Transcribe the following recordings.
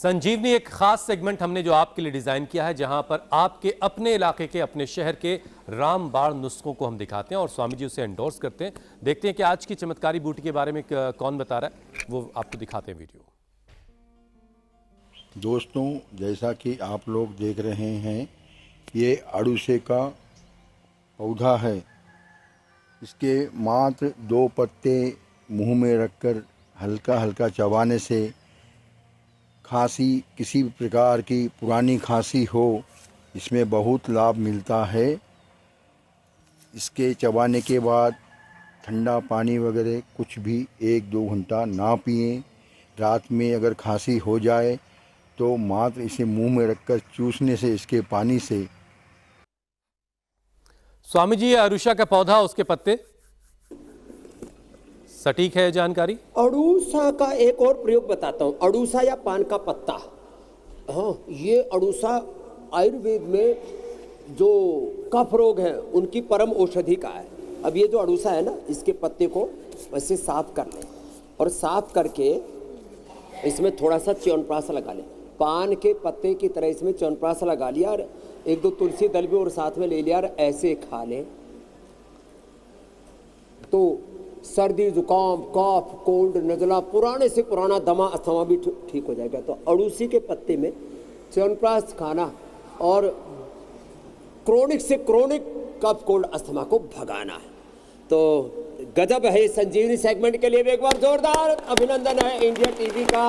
संजीवनी एक खास सेगमेंट हमने जो आपके लिए डिजाइन किया है, जहां पर आपके अपने इलाके के, अपने शहर के रामबाण नुस्खों को हम दिखाते हैं और स्वामी जी उसे एंडोर्स करते हैं। देखते हैं कि आज की चमत्कारी बूटी के बारे में कौन बता रहा है, वो आपको दिखाते हैं वीडियो। दोस्तों, जैसा कि आप लोग देख रहे हैं, ये अड़ूसे का पौधा है। इसके मात्र 2 पत्ते मुंह में रखकर हल्का हल्का चबाने से खांसी, किसी भी प्रकार की पुरानी खांसी हो, इसमें बहुत लाभ मिलता है। इसके चबाने के बाद ठंडा पानी वगैरह कुछ भी 1-2 घंटा ना पिएं। रात में अगर खांसी हो जाए तो मात्र इसे मुंह में रखकर चूसने से, इसके पानी से। स्वामी जी, ये अरुषा का पौधा, उसके पत्ते, सटीक है जानकारी? अड़ूसा का एक और प्रयोग बताता हूँ। अड़ूसा या पान का पत्ता, हाँ, ये अड़ूसा आयुर्वेद में जो कफ रोग है उनकी परम औषधि का है। अब ये जो अड़ूसा है ना, इसके पत्ते को वैसे साफ कर लें और साफ करके इसमें थोड़ा सा च्यवनप्राश लगा लें। पान के पत्ते की तरह इसमें च्यवनप्राश लगा लिया और 1-2 तुलसी दल भी और साथ में ले लिया और ऐसे खा लें तो सर्दी, जुकाम, कफ, कोल्ड, नजला, पुराने से पुराना दमा, अस्थमा भी ठीक हो जाएगा। तो अड़ूसी के पत्ते में च्यवनप्राश खाना और क्रोनिक से क्रोनिक कफ, कोल्ड, अस्थमा को भगाना है। तो गजब है। संजीवनी सेगमेंट के लिए भी एक बार जोरदार अभिनंदन है इंडिया टीवी का।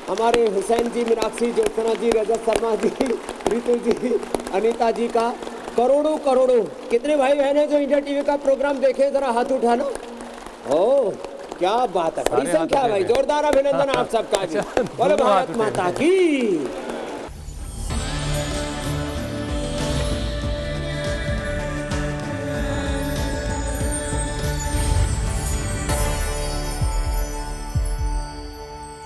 हमारे हुसैन जी, मीनाक्षी, ज्योत्सना जी, रजत शर्मा जी, रितु जी, अनीता जी का करोड़ों करोड़ों। कितने भाई बहन हैं जो इंडिया टीवी का प्रोग्राम देखे, जरा हाथ उठाना। ओ, क्या बात है, बड़ी संख्या भाई। जोरदार अभिनंदन आप सबका। बोलो भारत माता की।